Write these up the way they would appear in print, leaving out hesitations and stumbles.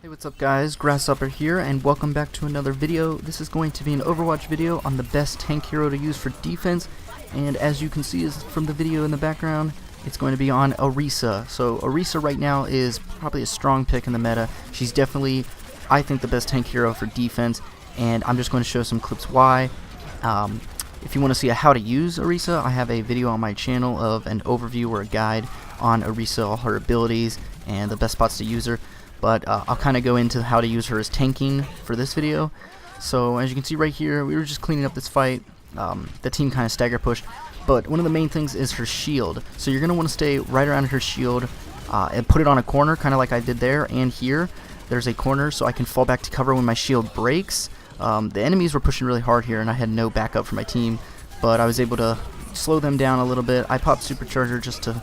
Hey, what's up guys, Grasshopper here, and welcome back to another video. This is going to be an Overwatch video on the best tank hero to use for defense, and as you can see from the video in the background, it's going to be on Arisa. So Arisa right now is probably a strong pick in the meta. She's definitely, I think, the best tank hero for defense, and I'm just going to show some clips why. If you want to see how to use Arisa, I have a video on my channel of an overview or a guide on Arisa, all her abilities, and the best spots to use her. But I'll kind of go into how to use her as tanking for this video. So as you can see right here, we were just cleaning up this fight. The team kind of stagger pushed, but one of the main things is her shield. So you're going to want to stay right around her shield and put it on a corner, kind of like I did there. And here, there's a corner so I can fall back to cover when my shield breaks. The enemies were pushing really hard here, and I had no backup for my team, but I was able to slow them down a little bit. I popped Supercharger just to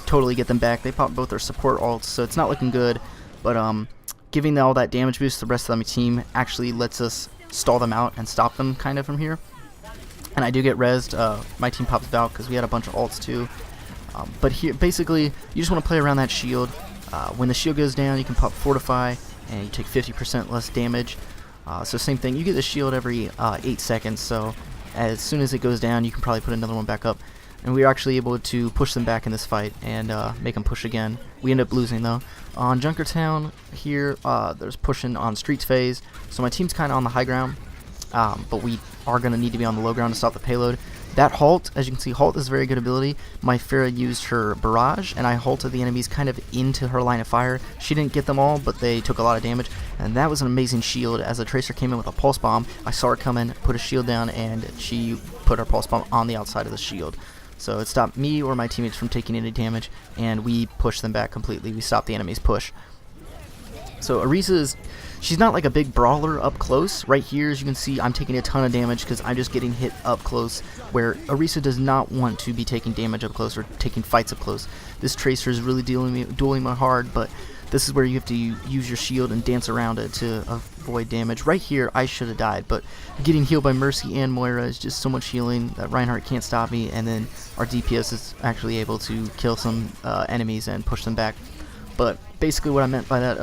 totally get them back. They popped both their support ults, so it's not looking good. But giving them all that damage boost to the rest of my team actually lets us stall them out and stop them kind of from here. And I do get rezzed. My team pops out because we had a bunch of ults too. But here, basically, you just want to play around that shield. When the shield goes down, you can pop Fortify, and you take 50% less damage. So same thing, you get the shield every 8 seconds, so as soon as it goes down, you can probably put another one back up. And we were actually able to push them back in this fight and make them push again. We end up losing though. On Junkertown here, there's pushing on Streets phase, so my team's kind of on the high ground, but we are going to need to be on the low ground to stop the payload. That halt, as you can see, halt is a very good ability. My Pharah used her barrage, and I halted the enemies kind of into her line of fire. She didn't get them all, but they took a lot of damage, and that was an amazing shield. As the Tracer came in with a pulse bomb, I saw her come in, put a shield down, and she put her pulse bomb on the outside of the shield. So it stopped me or my teammates from taking any damage, and we pushed them back completely. We stopped the enemy's push. So Arisa she's not like a big brawler up close. Right here, as you can see, I'm taking a ton of damage because I'm just getting hit up close, where Arisa does not want to be taking damage up close or taking fights up close. This Tracer is really dueling me hard, but this is where you have to use your shield and dance around it to avoid damage. Right here, I should have died, but getting healed by Mercy and Moira is just so much healing that Reinhardt can't stop me, and then our DPS is actually able to kill some enemies and push them back. But basically what I meant by that,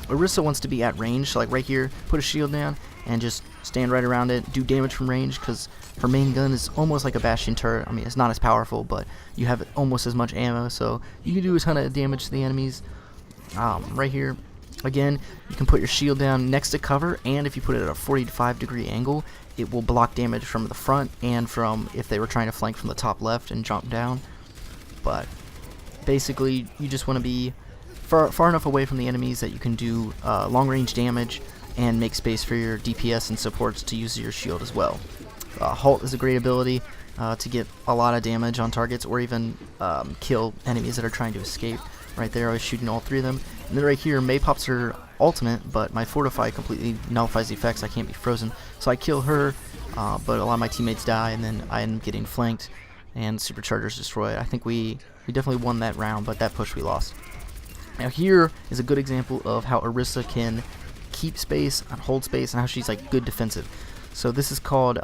Arisa wants to be at range, so like right here, put a shield down and just stand right around it, do damage from range, because her main gun is almost like a Bastion turret. I mean, it's not as powerful, but you have almost as much ammo, so you can do a ton of damage to the enemies. Right here, again, you can put your shield down next to cover, and if you put it at a 45-degree angle, it will block damage from the front and from if they were trying to flank from the top left and jump down. But basically, you just want to be far enough away from the enemies that you can do long-range damage and make space for your DPS and supports to use your shield as well. Halt is a great ability to get a lot of damage on targets, or even kill enemies that are trying to escape. Right there, I was shooting all three of them. And then right here, Mei pops her ultimate, but my Fortify completely nullifies the effects. I can't be frozen. So I kill her, but a lot of my teammates die, and then I end up getting flanked, and Supercharger's destroyed. I think we definitely won that round, but that push we lost. Now here is a good example of how Arisa can keep space and hold space, and how she's like good defensive. So this is called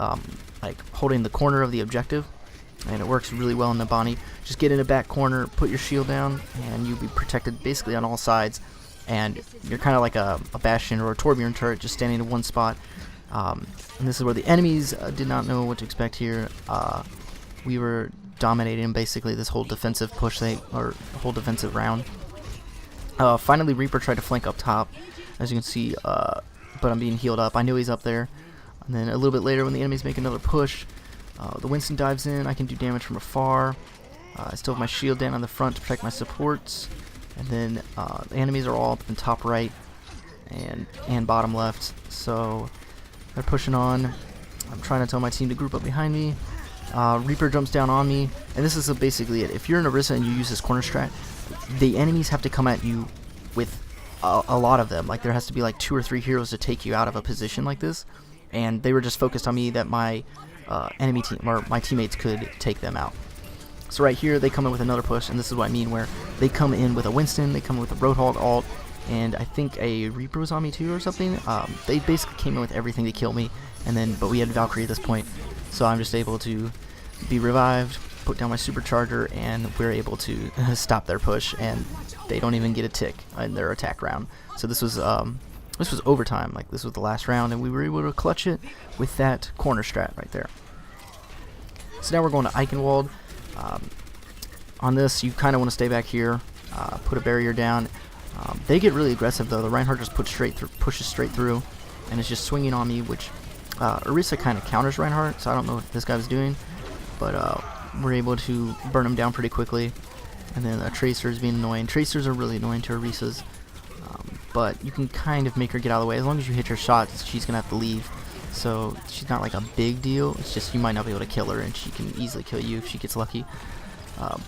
like holding the corner of the objective, and it works really well in Nabani. Just get in a back corner, put your shield down, and you'll be protected basically on all sides. And you're kind of like a Bastion or a Torbjorn turret, just standing in one spot. And this is where the enemies did not know what to expect here. We were dominating basically this whole defensive push, or whole defensive round. Finally, Reaper tried to flank up top, as you can see, but I'm being healed up. I knew he's up there. And then a little bit later, when the enemies make another push, the Winston dives in. I can do damage from afar. I still have my shield down on the front to protect my supports. And then the enemies are all up in top right and bottom left. So they're pushing on. I'm trying to tell my team to group up behind me. Reaper jumps down on me. And this is basically it. If you're in Arisa and you use this corner strat, the enemies have to come at you with a lot of them. Like there has to be like 2 or 3 heroes to take you out of a position like this. And they were just focused on me that my enemy team or my teammates could take them out. So right here they come in with another push, and this is what I mean, where they come in with a Winston, they come in with a Roadhog ult, and I think a Reaper was on me too or something. They basically came in with everything to kill me, and then but we had Valkyrie at this point, so I'm just able to be revived, put down my supercharger, and we're able to stop their push, and they don't even get a tick in their attack round. So this was overtime. Like, this was the last round, and we were able to clutch it with that corner strat right there. So now we're going to Eichenwald. On this, you kind of want to stay back here, put a barrier down. They get really aggressive though. The Reinhardt just pushes straight through, and it's just swinging on me, which Arisa kind of counters Reinhardt, so I don't know what this guy was doing, but we're able to burn him down pretty quickly. And then Tracer's being annoying. Tracers are really annoying to Arisa's, but you can kind of make her get out of the way. As long as you hit her shots, she's gonna have to leave. So she's not like a big deal. It's just you might not be able to kill her, and she can easily kill you if she gets lucky.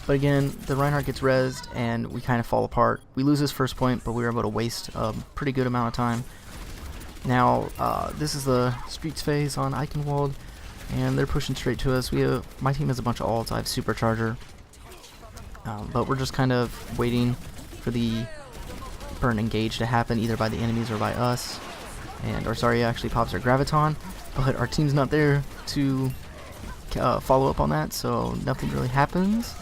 But again, the Reinhardt gets rezzed, and we kind of fall apart. We lose this first point, but we were able to waste a pretty good amount of time. Now, this is the streets phase on Eichenwald, and they're pushing straight to us. My team has a bunch of ults. I have supercharger, but we're just kind of waiting for the burn engage to happen, either by the enemies or by us. And our Zarya actually pops her graviton, but our team's not there to follow up on that, so nothing really happens.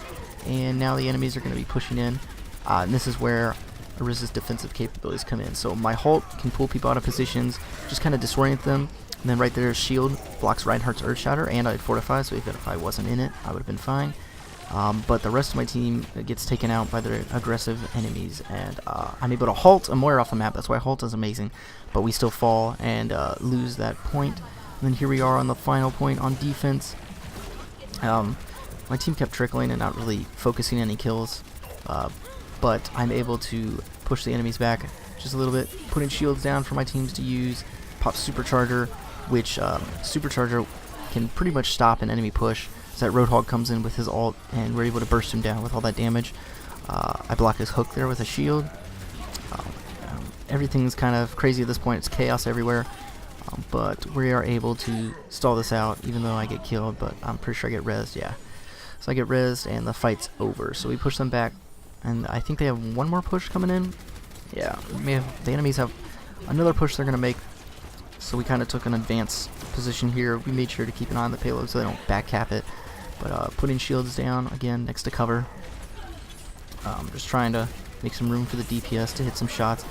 And now the enemies are going to be pushing in, and this is where Arisa's defensive capabilities come in. So my Halt can pull people out of positions, just kind of disorient them, and then right there, Shield blocks Reinhardt's Earth Shatter, and I had Fortify, so even if I wasn't in it, I would have been fine. But the rest of my team gets taken out by their aggressive enemies, and I'm able to halt a Moira off the map. That's why Halt is amazing, but we still fall and lose that point. And then here we are on the final point on defense. My team kept trickling and not really focusing any kills, but I'm able to push the enemies back just a little bit, putting shields down for my teams to use, pop Supercharger, which Supercharger can pretty much stop an enemy push. So that Roadhog comes in with his ult, and we're able to burst him down with all that damage. I block his hook there with a shield. Everything's kind of crazy at this point. It's chaos everywhere. But we are able to stall this out, even though I get killed, but I'm pretty sure I get rezzed, yeah. So I get rezzed, and the fight's over. So we push them back, and I think they have one more push coming in. Yeah, the enemies have another push they're going to make, so we kind of took an advanced position here. We made sure to keep an eye on the payload so they don't backcap it. But putting shields down, again, next to cover. Just trying to make some room for the DPS to hit some shots.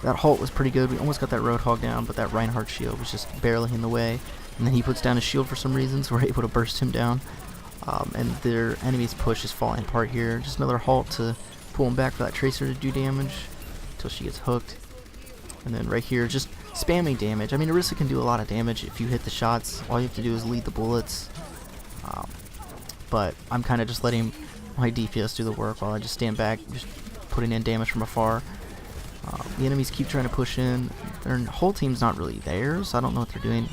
That Halt was pretty good. We almost got that Roadhog down, but that Reinhardt shield was just barely in the way. And then he puts down his shield for some reason, so we're able to burst him down. And their enemy's push is falling apart here. Just another Halt to pull him back for that Tracer to do damage until she gets hooked. And then right here, just spamming damage. I mean, Arisa can do a lot of damage if you hit the shots. All you have to do is lead the bullets. But I'm kind of just letting my DPS do the work while I just stand back, just putting in damage from afar. The enemies keep trying to push in. Their whole team's not really there, so I don't know what they're doing.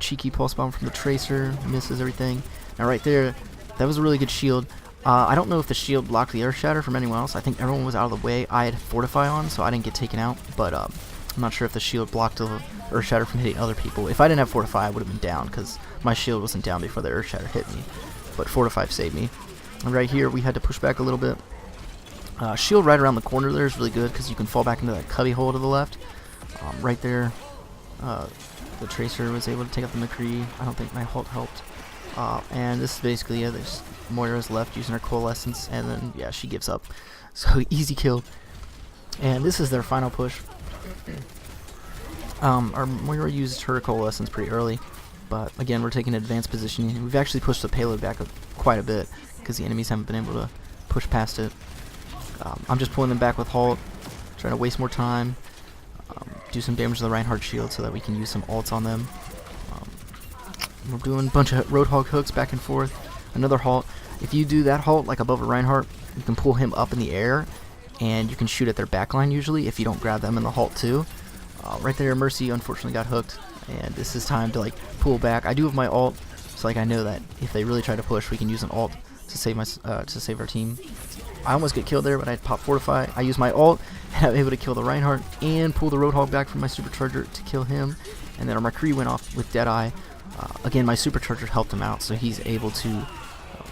Cheeky pulse bomb from the Tracer misses everything. Now right there, that was a really good shield. I don't know if the shield blocked the Earth Shatter from anyone else. I think everyone was out of the way. I had Fortify on, so I didn't get taken out, but I'm not sure if the shield blocked the Earth Shatter from hitting other people. If I didn't have Fortify, I would have been down, because my shield wasn't down before the Earth Shatter hit me. But Fortify saved me. And right here, we had to push back a little bit. Shield right around the corner there is really good, because you can fall back into that cubby hole to the left. Right there, the Tracer was able to take out the McCree. I don't think my Halt helped. And this is basically, yeah, there's Moira's left using her Coalescence, and then, yeah, she gives up. So, easy kill. And this is their final push. Our Moira used her Coalescence pretty early, but again, we're taking advanced positioning. We've actually pushed the payload back quite a bit, because the enemies haven't been able to push past it. I'm just pulling them back with Halt, trying to waste more time, do some damage to the Reinhardt shield so that we can use some ults on them. We're doing a bunch of Roadhog hooks back and forth. Another Halt. If you do that Halt like above a Reinhardt, you can pull him up in the air, and you can shoot at their backline usually if you don't grab them in the Halt too. Right there, Mercy unfortunately got hooked, and this is time to like pull back. I do have my ult, so like I know that if they really try to push, we can use an ult to save our team. I almost get killed there, but I pop Fortify. I use my ult, and I'm able to kill the Reinhardt and pull the Roadhog back from my Supercharger to kill him. And then our McCree went off with Deadeye. Again, my Supercharger helped him out, so he's able to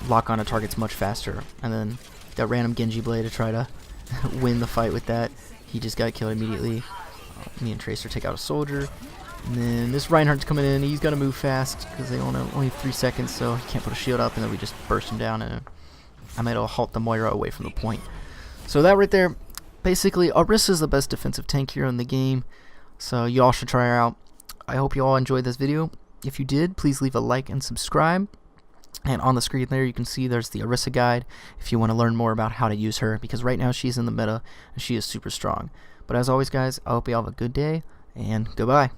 lock onto targets much faster. And then that random Genji Blade to try to win the fight with that. He just got killed immediately. Me and Tracer take out a soldier. And then this Reinhardt's coming in. He's got to move fast because they only have 3 seconds, so he can't put a shield up, and then we just burst him down, and I'm able to halt the Moira away from the point. So that right there, basically, Arisa is the best defensive tank hero in the game, so you all should try her out. I hope you all enjoyed this video. If you did, please leave a like and subscribe. And on the screen there, you can see there's the Arisa guide if you want to learn more about how to use her, because right now she's in the meta, and she is super strong. But as always, guys, I hope you all have a good day, and goodbye.